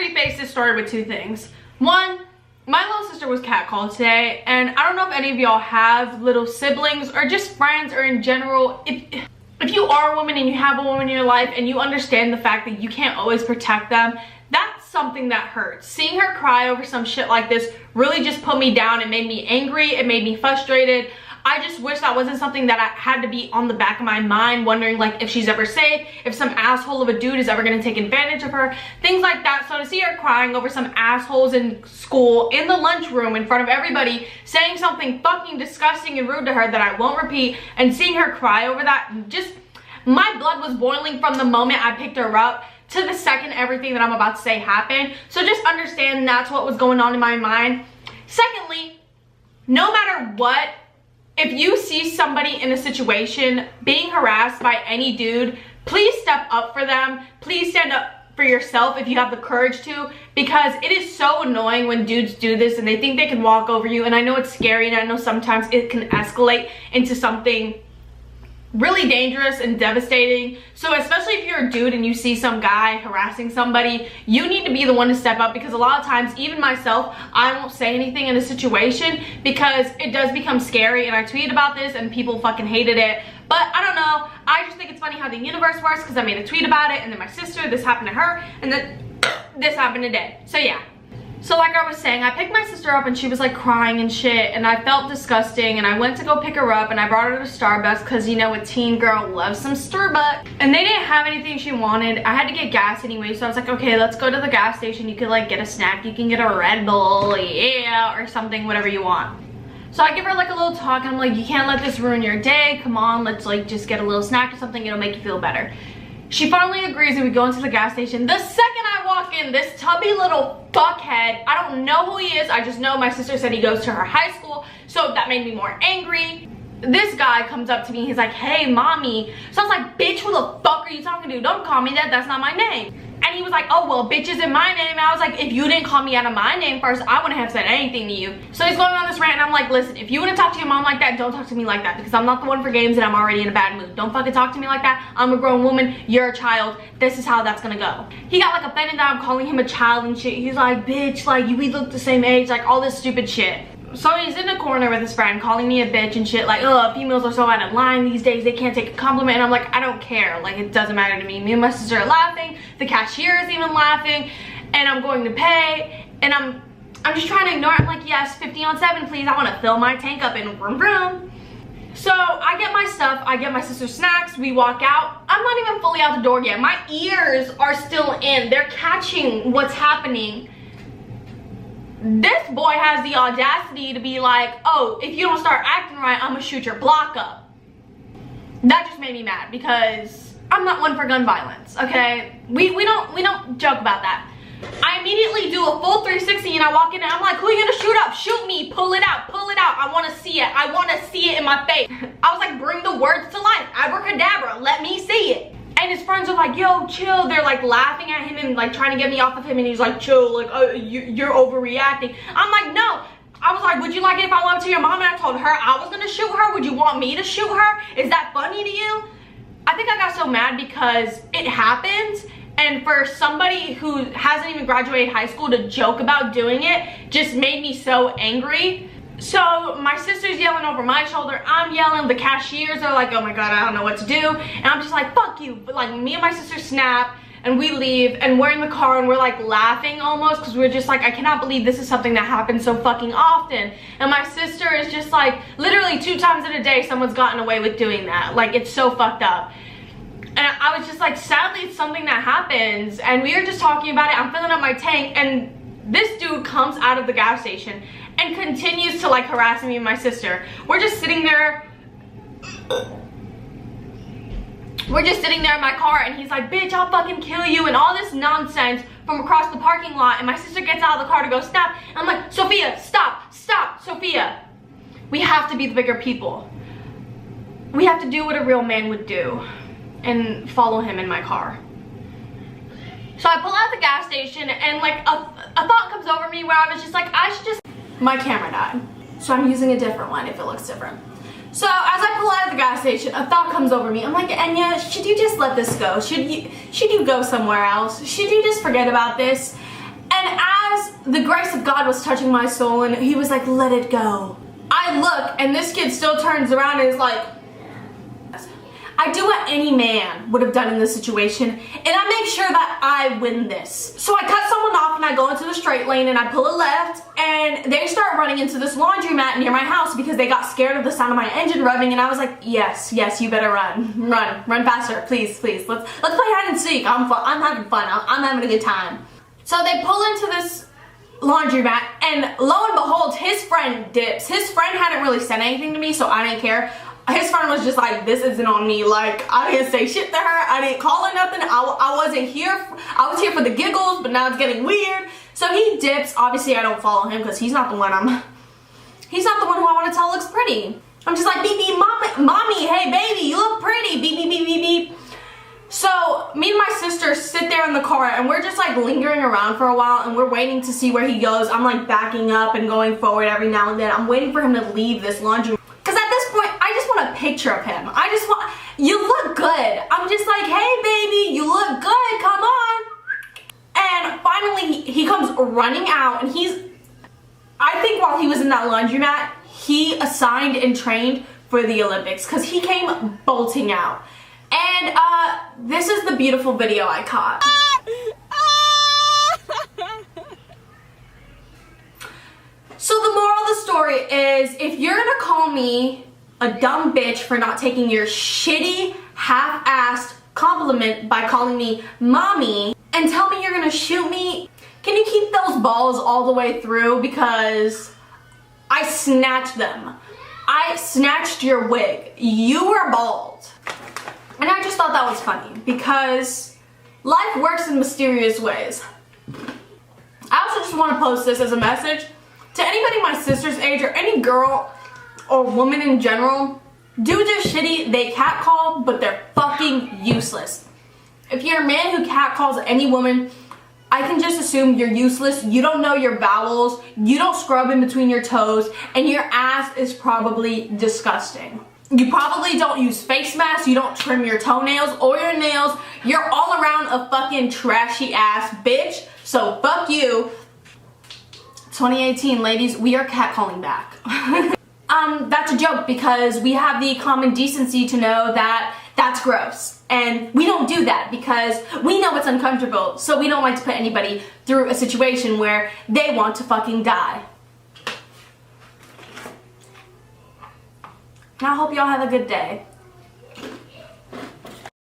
preface this story with two things. One, my little sister was catcalled today, and I don't know if any of y'all have little siblings or just friends or in general. If you are a woman and you have a woman in your life and you understand the fact that you can't always protect them, that's something that hurts. Seeing her cry over some shit like this really just put me down. It made me angry. It made me frustrated. I just wish that wasn't something that I had to be on the back of my mind, wondering like if she's ever safe, if some asshole of a dude is ever gonna take advantage of her, things like that. So to see her crying over some assholes in school, in the lunchroom, in front of everybody, saying something fucking disgusting and rude to her that I won't repeat, and seeing her cry over that, just my blood was boiling from the moment I picked her up to the second everything that I'm about to say happened. So just understand that's what was going on in my mind. Secondly, no matter what, if you see somebody in a situation being harassed by any dude, please step up for them. Please stand up for yourself if you have the courage to, because it is so annoying when dudes do this and they think they can walk over you. And I know it's scary, and I know sometimes it can escalate into something really dangerous and devastating. So especially if you're a dude and you see some guy harassing somebody, you need to be the one to step up, because a lot of times, even myself, I won't say anything in a situation because it does become scary. And I tweeted about this and people fucking hated it, but I don't know, I just think it's funny how the universe works, because I made a tweet about it, and then my sister, this happened to her, and then this happened today. So yeah. So like I was saying, I picked my sister up and she was like crying and shit, and I felt disgusting, and I went to go pick her up and I brought her to Starbucks because, you know, a teen girl loves some Starbucks, and they didn't have anything she wanted. I had to get gas anyway, so I was like, okay, let's go to the gas station. You could like get a snack, you can get a Red Bull, yeah, or something, whatever you want. So I give her like a little talk, and I'm like, you can't let this ruin your day, come on, let's like just get a little snack or something, it'll make you feel better. She finally agrees, and we go into the gas station. The second I walk in, this tubby little fuckhead, I don't know who he is, I just know my sister said he goes to her high school, so that made me more angry. This guy comes up to me, he's like, hey mommy. So I was like, bitch, who the fuck are you talking to? Don't call me that, that's not my name. And he was like, oh well, bitch isn't my name. And I was like, if you didn't call me out of my name first, I wouldn't have said anything to you. So he's going on this rant, and I'm like, listen, if you want to talk to your mom like that, don't talk to me like that, because I'm not the one for games and I'm already in a bad mood. Don't fucking talk to me like that. I'm a grown woman, you're a child. This is how that's gonna go. He got like offended that I'm calling him a child and shit. He's like, bitch, like we look the same age, like all this stupid shit. So he's in the corner with his friend calling me a bitch and shit, like, oh, females are so out of line these days, they can't take a compliment. And I'm like, I don't care, like it doesn't matter to me. Me and my sister are laughing, the cashier is even laughing, and I'm going to pay, and I'm just trying to ignore it. I'm like, yes, 50 on 7 please, I want to fill my tank up, and vroom vroom. So I get my stuff, I get my sister's snacks, we walk out. I'm not even fully out the door yet, my ears are still in, they're catching what's happening. This boy has the audacity to be like, oh, if you don't start acting right, I'm gonna shoot your block up. That just made me mad, because I'm not one for gun violence, okay? We don't joke about that. I immediately do a full 360 and I walk in and I'm like, who are you gonna shoot up? Shoot me, pull it out, I wanna see it, I wanna see it in my face. I was like, bring the words to life, abracadabra, let me see it. And his friends are like, yo, chill. They're like laughing at him and like trying to get me off of him, and he's like, chill, like, oh, you're overreacting. I'm like, no. I was like, would you like it if I went to your mom and I told her I was gonna shoot her? Would you want me to shoot her? Is that funny to you? I think I got so mad because it happened, and for somebody who hasn't even graduated high school to joke about doing it just made me so angry. So my sister's yelling over my shoulder, I'm yelling, the cashiers are like, oh my god, I don't know what to do, and I'm just like, fuck you. But like, me and my sister snap and we leave, and we're in the car and we're like laughing almost, because we're just like, I cannot believe this is something that happens so fucking often. And my sister is just like, literally 2 times in a day someone's gotten away with doing that. Like, it's so fucked up. And I was just like, sadly it's something that happens. And we were just talking about it, I'm filling up my tank, and this dude comes out of the gas station and continues to like harass me and my sister. We're just sitting there in my car, and he's like, bitch, I'll fucking kill you, and all this nonsense from across the parking lot. And my sister gets out of the car to go stop, and I'm like, Sophia, stop, Sophia. We have to be the bigger people. We have to do what a real man would do and follow him in my car. So I pull out the gas station, and like a thought comes over me where I was just like, I should just, my camera died, so I'm using a different one if it looks different. So as I pull out of the gas station, a thought comes over me. I'm like, Enya, should you just let this go? Should you go somewhere else? Should you just forget about this? And as the grace of God was touching my soul and he was like, let it go, I look and this kid still turns around and is like, I do what any man would have done in this situation, and I make sure that I win this. So I cut someone off and I go into the straight lane and I pull a left, and they start running into this laundromat near my house because they got scared of the sound of my engine revving, and I was like, yes, you better run. Run faster, please. Let's play hide and seek. I'm having fun. I'm having a good time. So they pull into this laundromat, and lo and behold, his friend dips. His friend hadn't really said anything to me, so I didn't care. His friend was just like, this isn't on me. Like, I didn't say shit to her. I didn't call her nothing. I wasn't here. I was here for the giggles, but now it's getting weird. So he dips. Obviously, I don't follow him because he's not the one he's not the one who I want to tell looks pretty. I'm just like, beep, beep, mommy, hey, baby, you look pretty. Beep, beep, beep, beep, beep. So me and my sister sit there in the car and we're just like lingering around for a while and we're waiting to see where he goes. I'm like backing up and going forward every now and then. I'm waiting for him to leave this laundry. Because at this point, I just want a picture of him. I just want, you look good. I'm just like, hey baby, you look good, come on. And finally, he comes running out and I think while he was in that laundromat, he assigned and trained for the Olympics because he came bolting out. And this is the beautiful video I caught. So the moral of the story is, if you're gonna call me a dumb bitch for not taking your shitty, half-assed compliment by calling me mommy and tell me you're gonna shoot me, can you keep those balls all the way through? Because I snatched them. I snatched your wig. You were bald. And I just thought that was funny because life works in mysterious ways. I also just want to post this as a message to anybody my sister's age or any girl or woman in general. Dudes are shitty, they catcall, but they're fucking useless. If you're a man who catcalls any woman, I can just assume you're useless, you don't know your vowels, you don't scrub in between your toes, and your ass is probably disgusting. You probably don't use face masks, you don't trim your toenails or your nails, you're all around a fucking trashy ass bitch, so fuck you. 2018, ladies, we are catcalling back. That's a joke because we have the common decency to know that that's gross. And we don't do that because we know it's uncomfortable, so we don't like to put anybody through a situation where they want to fucking die. And I hope y'all have a good day.